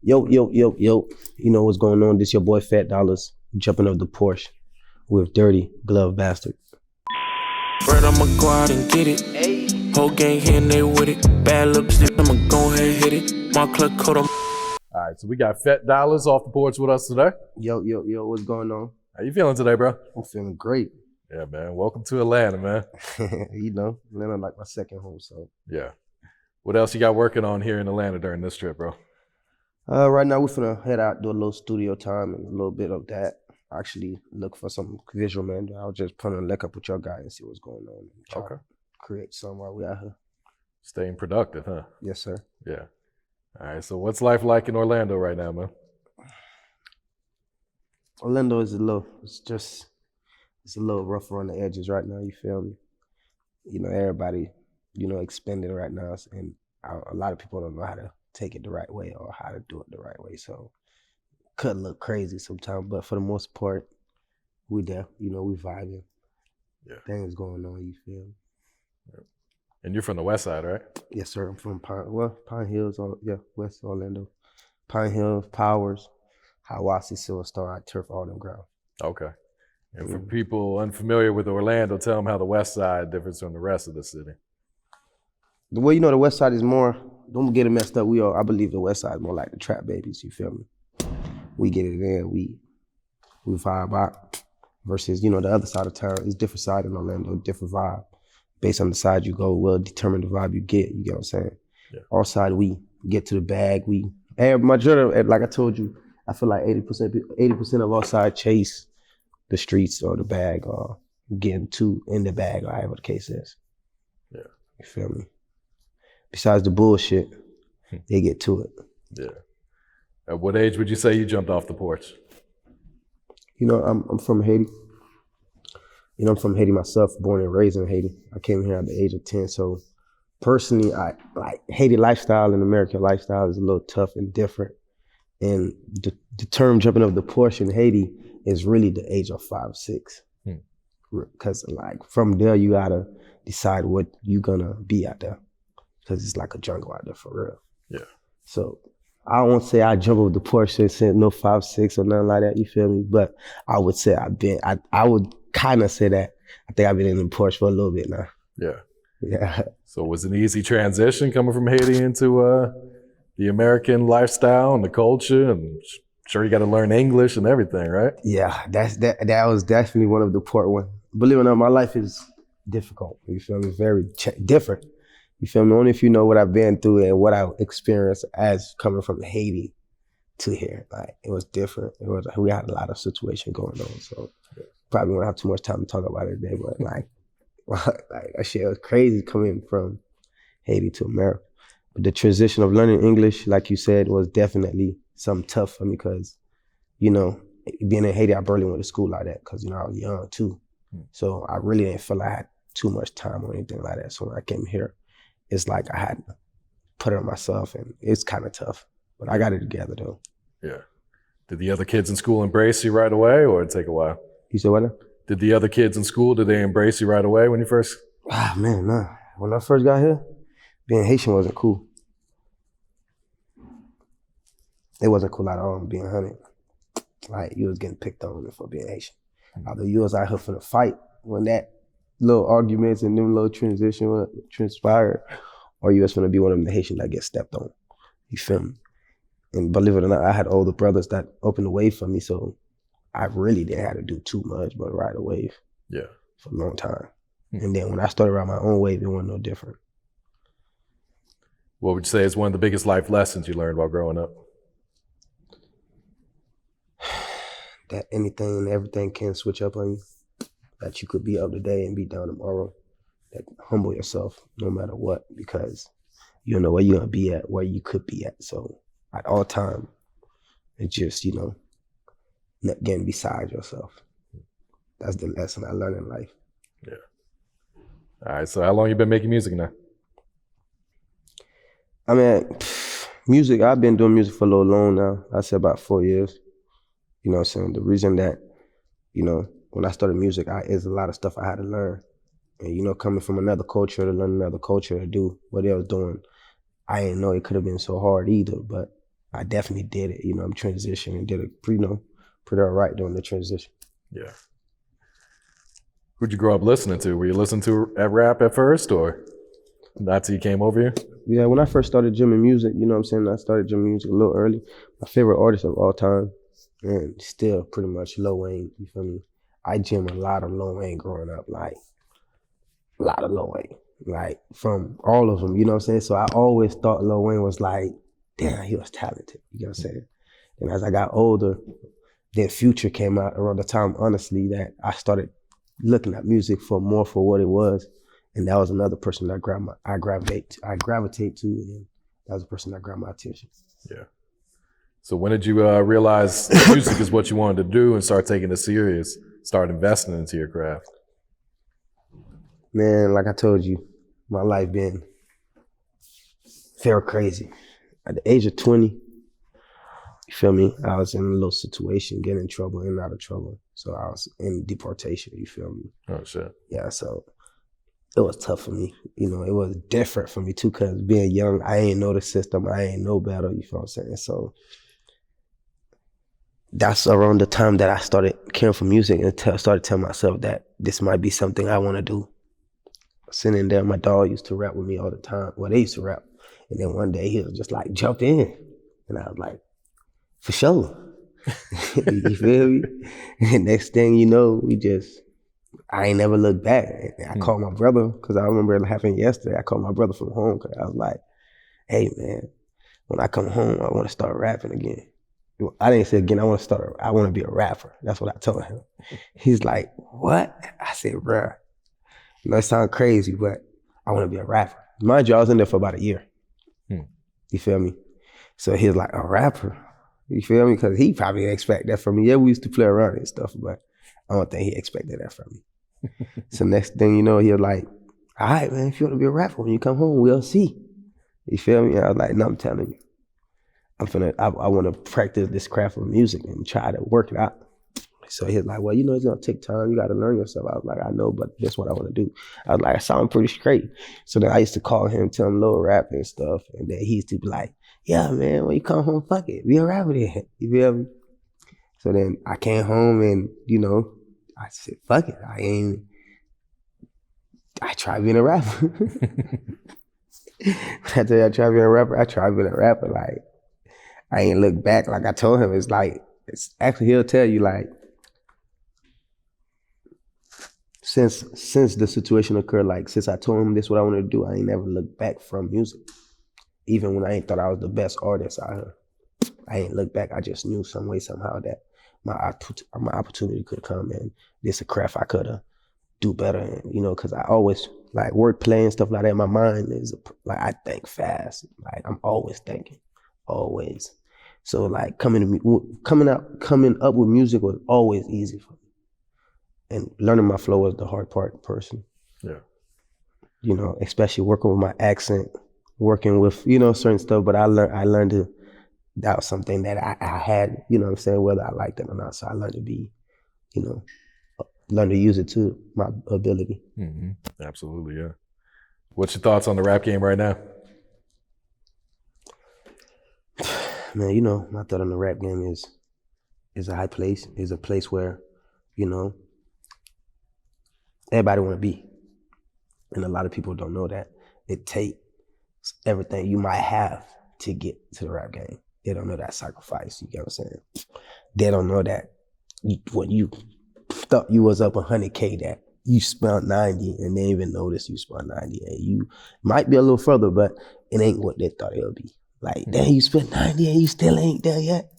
Yo. You know what's going on? This your boy Phet Dollaz jumping off the Porch with Dirty Glove Bastard. Bread, I'ma go out and get it. Hey. Whole gang here and they with it. Bad lipstick, I'ma go ahead and hit it. My club coat on. All right, so we got Phet Dollaz off the porch with us today. Yo, what's going on? How you feeling today, bro? I'm feeling great. Yeah, man. Welcome to Atlanta, man. You know, Atlanta like my second home, so. Yeah. What else you got working on here in Atlanta during this trip, bro? Right now we're finna head out, do a little studio time and a little bit of that. Actually look for some visual, man. I'll just put a link up with your guy and see what's going on. And try to create something while we out here. Staying productive, huh? Yes, sir. Yeah. All right, so what's life like in Orlando right now, man? Orlando is it's a little rough around the edges right now, you feel me? You know, everybody, expending right now, and a lot of people don't know how to take it the right way or how to do it the right way, so could look crazy sometimes, but for the most part, we there, we vibing. Yeah. Things going on, you feel me? Yeah. And you're from the west side, right? Yes, sir. I'm from Pine Hills, West Orlando. Pine Hills, Powers, Hiawassee, Silver Star, I turf all them ground. Okay. And for people unfamiliar with Orlando, tell them how the west side differs from the rest of the city. The way the west side is more, don't get it messed up, I believe the west side is more like the trap babies, you feel me? We get it in, we vibe out. Versus, the other side of town is different side in Orlando, different vibe. Based on the side you go, will determine the vibe you get what I'm saying? Yeah. Our side, we get to the bag, majority, like I told you, I feel like 80% of our side chase the streets or the bag or getting in the bag or however the case is. Yeah. You feel me? Besides the bullshit, they get to it. Yeah. At what age would you say you jumped off the porch? I'm from Haiti. I'm from Haiti myself, born and raised in Haiti. I came here at the age of 10. So personally, I like Haiti lifestyle and American lifestyle is a little tough and different. And the term jumping off the porch in Haiti is really the age of 5, 6. Because like from there, you gotta decide what you gonna be out there. Because it's like a jungle out there for real. Yeah. So I won't say I jump over the porch since no 5, 6 or nothing like that, you feel me? But I would say I would kind of say that I think I've been in the porch for a little bit now. Yeah. Yeah. So it was an easy transition coming from Haiti into the American lifestyle and the culture, and sure you got to learn English and everything, right? Yeah, that was definitely one of the important ones. Believe it or not, my life is difficult. You feel me? Very different. You feel me? Only if you know what I've been through and what I experienced as coming from Haiti to here. Like it was different. We had a lot of situation going on. So probably won't have too much time to talk about it today, but like that shit was crazy coming from Haiti to America. But the transition of learning English, like you said, was definitely something tough for me because, being in Haiti, I barely went to school like that because, I was young too. So I really didn't feel like I had too much time or anything like that. So when I came here, it's like I had to put it on myself, and it's kind of tough. But I got it together, though. Yeah. Did the other kids in school embrace you right away, or did it take a while? You said what now? Did the other kids in school, did they embrace you right away when you first? Ah, man, nah. When I first got here, being Haitian wasn't cool. It wasn't cool at all, being hunted. Like, you was getting picked on for being Haitian. Although you was out here for the fight, when that little arguments and them little transition transpired, or you was gonna be one of them Haitians that get stepped on. You feel me? And believe it or not, I had older brothers that opened the way for me, so I really didn't have to do too much but ride a wave. Yeah. For a long time. And then when I started riding my own wave, it wasn't no different. What would you say is one of the biggest life lessons you learned while growing up? That anything and everything can switch up on you. That you could be up today and be down tomorrow. That humble yourself no matter what, because you don't know where you're gonna be at, where you could be at. So at all time, it's just, not getting beside yourself. That's the lesson I learned in life. Yeah. All right, so how long you been making music now? I mean, music, I've been doing music for a little long now. I say about 4 years. You know what I'm saying? The reason that, when I started music, there's a lot of stuff I had to learn. And, coming from another culture to learn another culture to do what they was doing, I didn't know it could have been so hard either, but I definitely did it. I'm transitioning, did it pretty all right during the transition. Yeah. Who'd you grow up listening to? Were you listening to rap at first, or not till you came over here? Yeah, when I first started jamming music, I started jamming music a little early. My favorite artist of all time, and still pretty much Lil Wayne, you feel me? I jammed a lot of Lil Wayne growing up, like a lot of Lil Wayne, like from all of them, you know what I'm saying? So I always thought Lil Wayne was like, damn, he was talented, you know what I'm saying? And as I got older, then Future came out around the time, honestly, that I started looking at music for what it was. And that was another person that I gravitate to, and that was the person that grabbed my attention. Yeah. So when did you realize music is what you wanted to do and start taking it serious, start investing into your craft? Man, like I told you, my life been very crazy. At the age of 20, you feel me? I was in a little situation, getting in trouble, in and out of trouble. So I was in deportation, you feel me? Oh, shit. Yeah, so it was tough for me. It was different for me too, because being young, I ain't know the system, I ain't know better, you feel what I'm saying? So that's around the time that I started caring for music and started telling myself that this might be something I want to do. Sitting there, my dog used to rap with me all the time. Well, they used to rap. And then one day he was just like, jump in. And I was like, for sure. You feel me? And next thing you know, I ain't never looked back. And I called my brother, because I remember it happened yesterday. I called my brother from home, because I was like, hey man, when I come home, I want to start rapping again. I didn't say again, I want to be a rapper. That's what I told him. He's like, what? I said, bruh, it sounds crazy, but I want to be a rapper. Mind you, I was in there for about a year. You feel me? So he was like, a rapper? You feel me? Because he probably didn't expect that from me. Yeah, we used to play around and stuff, but I don't think he expected that from me. So next thing you know, he was like, all right, man, if you want to be a rapper, when you come home, we'll see. You feel me? And I was like, no, I'm telling you. I want to practice this craft of music and try to work it out. So he's like, well, it's going to take time. You got to learn yourself. I was like, I know, but that's what I want to do. I was like, I sound pretty straight. So then I used to call him, tell him little rap and stuff. And then he used to be like, yeah, man, when you come home, fuck it. Be a rapper then. You feel me? So then I came home and, I said, fuck it. I tried being a rapper. When I tell you I tried being a rapper, I tried being a rapper. Like, I ain't look back. Like I told him, it's actually, he'll tell you, like, since the situation occurred, like, since I told him this is what I wanted to do, I ain't never looked back from music. Even when I ain't thought I was the best artist out here, I ain't looked back. I just knew some way, somehow, that my opportunity could come, and this a craft I could do better in, because I always, like, wordplay and stuff like that, my mind is, like, I think fast. Like, I'm always thinking, always. So, like, coming up with music was always easy for me. And learning my flow was the hard part, person. Yeah. Especially working with my accent, working with, certain stuff, but I learned that was something that I had, what I'm saying, whether I liked it or not. So I learned to be, learn to use it to my ability. Mm-hmm. Absolutely, yeah. What's your thoughts on the rap game right now? Man, my thought on the rap game is a high place, is a place where, everybody want to be. And a lot of people don't know that. It takes everything you might have to get to the rap game. They don't know that sacrifice, you get what I'm saying? They don't know that when you thought you was up 100K, that you spent 90 and they didn't even notice you spent 90. And you might be a little further, but it ain't what they thought it would be. Like, damn, you spent 90 and you still ain't there yet.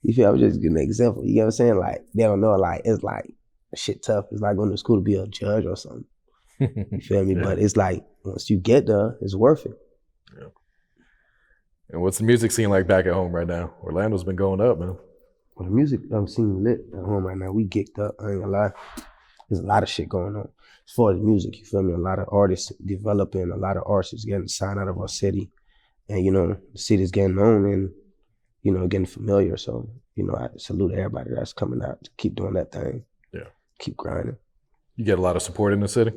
You feel? I'm just giving an example. You get what I'm saying? Like, they don't know, like, it's like shit tough. It's like going to school to be a judge or something. You feel me? Yeah. But it's like, once you get there, it's worth it. Yeah. And what's the music scene like back at home right now? Orlando's been going up, man. Well, the music scene lit at home right now. We geeked up, I ain't gonna lie. There's a lot of shit going on. As far as music, you feel me? A lot of artists developing, a lot of artists getting signed out of our city. And, the city's getting known and, getting familiar. So, I salute everybody that's coming out to keep doing that thing. Yeah. Keep grinding. You get a lot of support in the city?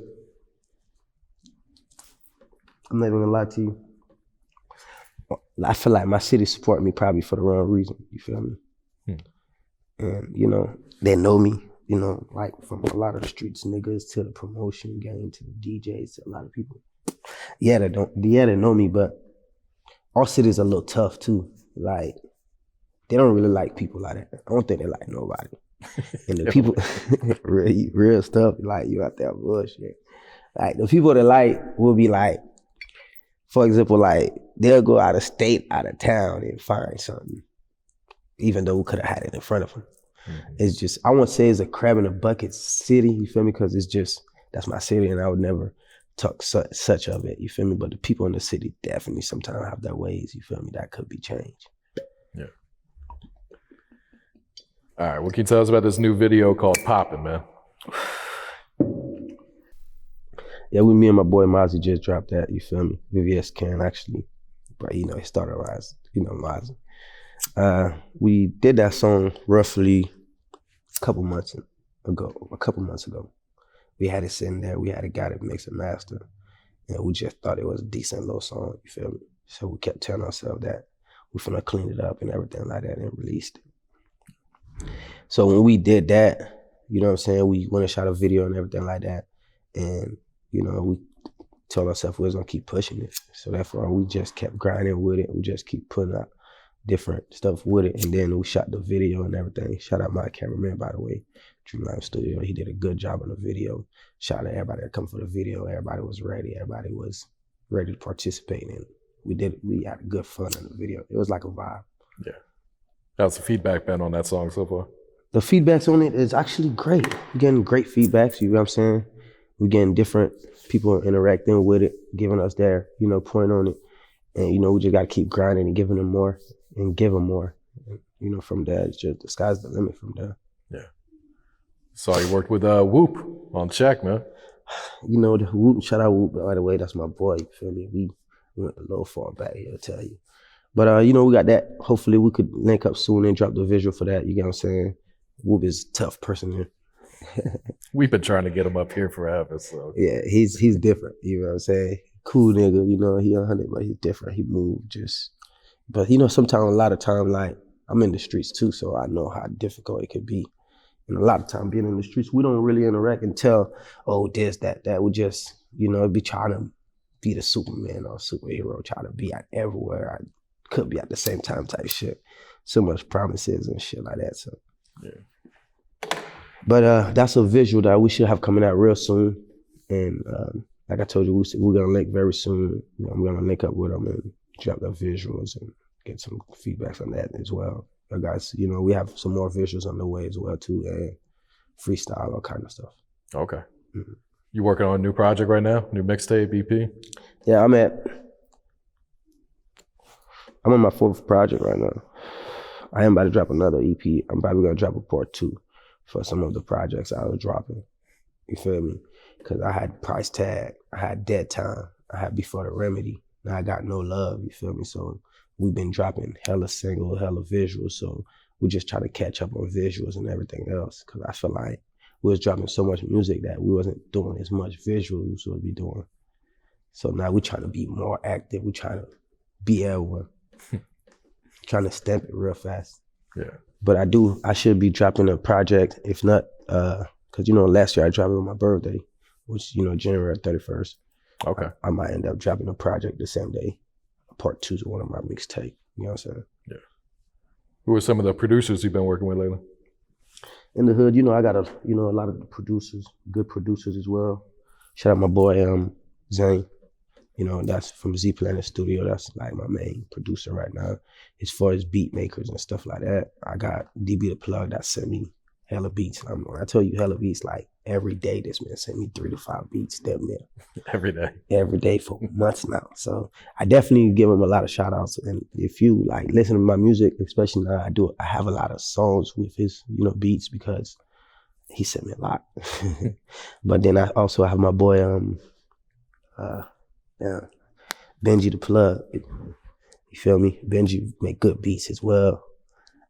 I'm not even gonna lie to you. I feel like my city support me probably for the wrong reason. You feel me? And you know, they know me. You know, like from a lot of the streets niggas to the promotion game to the DJs to a lot of people. Yeah, they know me, but our city's a little tough too. Like they don't really like people like that. I don't think they like nobody. And the people, real stuff, like you out there bullshit. Like the people that like will be like, for example, like they'll go out of state, out of town and find something, even though we could have had it in front of them. It's just, I won't say it's a crab in a bucket city, you feel me? Because it's just, that's my city and I would never talk such of it, you feel me? But the people in the city definitely sometimes have their ways, you feel me? That could be changed. Yeah. All right, what can you tell us about this new video called Poppin, man? Yeah, me and my boy Mozzie just dropped that, you feel me? VVS KEN actually, but you know, he started as, you know, Mozzie. We did that song roughly a couple months ago. We had it sitting there, we had a guy that mix and master, and we just thought it was a decent little song, you feel me? So we kept telling ourselves that we finna clean it up and everything like that and released it. So when we did that, you know what I'm saying, we went and shot a video and everything like that, and you know, we told ourselves we was gonna keep pushing it. So therefore we just kept grinding with it, we just keep putting out different stuff with it, and then we shot the video and everything. Shout out my cameraman, by the way, Dreamline Studio. He did a good job on the video. Shout out to everybody that come for the video. Everybody was ready. Everybody was ready to participate, and we had good fun in the video. It was like a vibe. Yeah. How's the feedback been on that song so far? The feedbacks on it is actually great. We're getting great feedbacks, you know what I'm saying? We're getting different people interacting with it, giving us their, you know, point on it. And, you know, we just got to keep grinding and giving them more and give them more. And, you know, from there, it's just the sky's the limit from there. Yeah. Saw you worked with Woop on Check, man. You know, the Woop, shout out Woop, by the way, that's my boy, you feel me? We went a little far back here, I'll tell you. But, you know, we got that. Hopefully we could link up soon and drop the visual for that, you get what I'm saying? Woop is a tough person here. We've been trying to get him up here forever, so. Yeah, he's different, you know what I'm saying? Cool nigga, you know, he 100, but he's different. He moved just, but you know, sometimes, a lot of time, like, I'm in the streets too, so I know how difficult it could be. And a lot of time being in the streets, we don't really interact and tell, oh, this, that. We just, you know, be trying to be the Superman or superhero, try to be at everywhere. I could be at the same time type shit. So much promises and shit like that, so. Yeah. But that's a visual that we should have coming out real soon. And like I told you, we're gonna link very soon. You know, I'm gonna link up with them and drop the visuals and get some feedback on that as well. Guys, you know, we have some more visuals on the way as well too, and freestyle, all kind of stuff. Okay. Mm-hmm. You working on a new project right now? New mixtape, EP? Yeah, I'm on my 4th project right now. I am about to drop another EP. I'm probably gonna drop a part 2 for some of the projects I was dropping. You feel me? Because I had Price Tag, I had Dead Time, I had Before the Remedy, now I got No Love, you feel me? So we've been dropping hella single, hella visuals, so we just try to catch up on visuals and everything else, because I feel like we was dropping so much music that we wasn't doing as much visuals as we would be doing. So now we trying to be more active, we trying to be everywhere, trying to stamp it real fast. Yeah. But I should be dropping a project, if not, because, you know, last year I dropped it on my birthday, which, you know, January 31st. Okay. I might end up dropping a project the same day. Part 2 is one of my mixtape. You know what I'm saying? Yeah. Who are some of the producers you've been working with lately? In the hood, you know, I got a lot of producers, good producers as well. Shout out my boy Zane. You know, that's from Z Planet Studio. That's like my main producer right now. As far as beat makers and stuff like that, I got DB the Plug that sent me hella beats. When I tell you hella beats, like every day this man sent me 3 to 5 beats, damn near. Every day? Every day for months now. So I definitely give him a lot of shout outs. And if you like listen to my music, especially now, I have a lot of songs with his, you know, beats because he sent me a lot. But then I also have my boy, Benji the Plug. You feel me? Benji make good beats as well.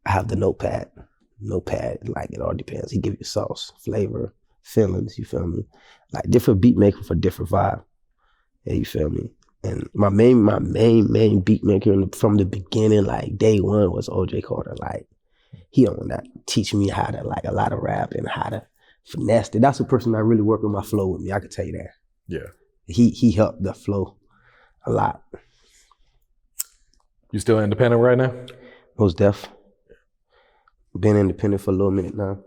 I have the notepad, like it all depends. He give you sauce, flavor, feelings, you feel me? Like different beat maker for different vibe. Yeah, you feel me? And my main beat maker from the beginning, like day one, was OJ Carter. Like, he don't not teach me how to like a lot of rap and how to finesse it. That's the person that really worked on my flow with me. I could tell you that. Yeah. He helped the flow a lot. You still independent right now? Most def. Been independent for a little minute now.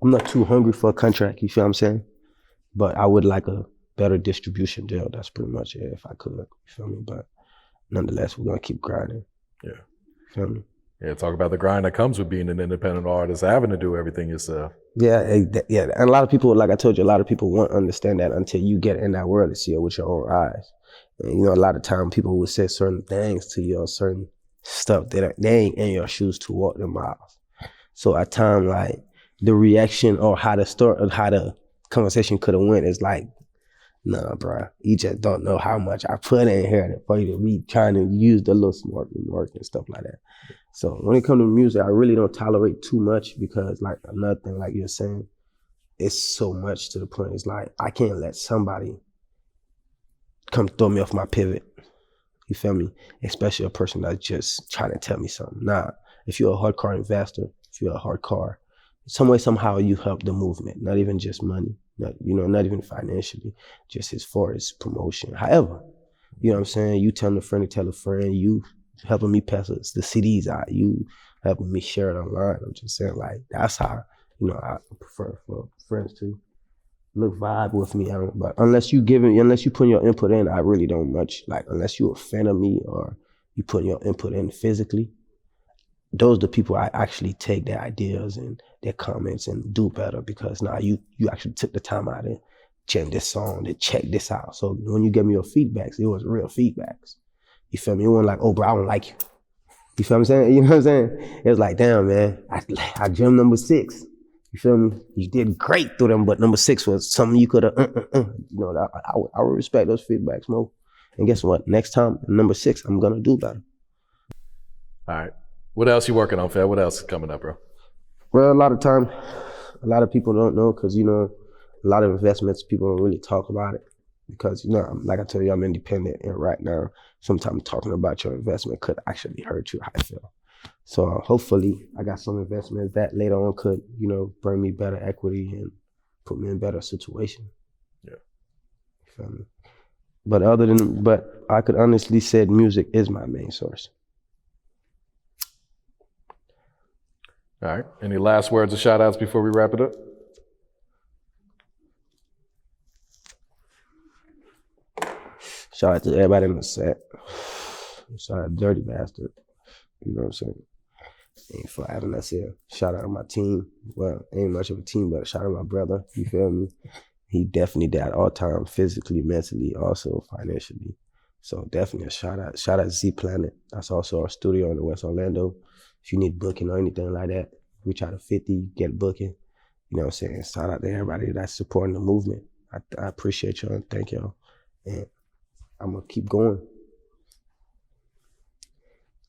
I'm not too hungry for a contract, you feel what I'm saying? But I would like a better distribution deal. That's pretty much it if I could, you feel me? But nonetheless, we're gonna keep grinding. Yeah. You feel me? Yeah, talk about the grind that comes with being an independent artist, having to do everything yourself. Yeah, and a lot of people, like I told you, a lot of people won't understand that until you get in that world and see it with your own eyes. And you know, a lot of time people will say certain things to you or certain stuff that they ain't in your shoes to walk them miles. So at times, like, the reaction or how the conversation could have went is like, nah, bro, you just don't know how much I put in here for you to be trying to use the little smart remark and stuff like that. So when it comes to music, I really don't tolerate too much because, like, another thing, like you're saying, it's so much to the point. It's like, I can't let somebody come throw me off my pivot. You feel me? Especially a person that's just trying to tell me something. Nah, if you're a hardcore investor, if you're a hardcore, some way, somehow you help the movement, not even just money, not even financially, just as far as promotion. However, you know what I'm saying? You telling a friend to tell a friend, you helping me pass the CDs out, you helping me share it online. I'm just saying, like, that's how, I prefer for friends to look vibe with me. But unless you put your input in, I really don't much, like, unless you're a fan of me or you put your input in physically, those are the people I actually take their ideas and their comments and do better because now you actually took the time out to check this song, to check this out. So when you give me your feedbacks, it was real feedbacks. You feel me? It wasn't like, oh, bro, I don't like you. You feel what I'm saying? You know what I'm saying? It was like, damn, man, I jammed number 6. You feel me? You did great through them, but number 6 was something you could have, I would respect those feedbacks more. And guess what? Next time, number 6, I'm going to do better. All right. What else you working on, Phet? What else is coming up, bro? Well, a lot of time, a lot of people don't know because, a lot of investments, people don't really talk about it because, like I told you, I'm independent. And right now, sometimes talking about your investment could actually hurt you, how I feel. So hopefully I got some investments that later on could, bring me better equity and put me in a better situation. Yeah. You feel me? But I could honestly say music is my main source. All right. Any last words or shout outs before we wrap it up? Shout out to everybody in the set. Shout out Dirty Bastard. You know what I'm saying? Ain't for having us here. Shout out to my team. Well, ain't much of a team, but shout out to my brother. You feel me? He definitely died all time, physically, mentally, also financially. So definitely a shout out. Shout out Z Planet. That's also our studio in West Orlando. If you need booking or anything like that, reach out to 50, get booking. You know what I'm saying? Shout out to everybody that's supporting the movement. I appreciate y'all and thank y'all. And I'm going to keep going.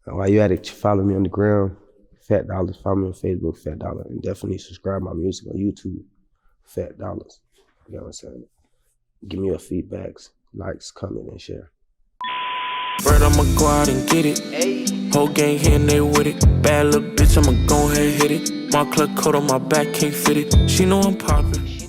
While you at it, follow me on the ground, Phet Dollaz. Follow me on Facebook, Phet Dollaz. And definitely subscribe my music on YouTube, Phet Dollaz. You know what I'm saying? Give me your feedbacks, likes, comment, and share. Bird, I'ma go out and get it. Whole gang here and they with it. Bad little bitch, I'ma go ahead and hit it. My club coat on my back, can't fit it. She know I'm poppin'.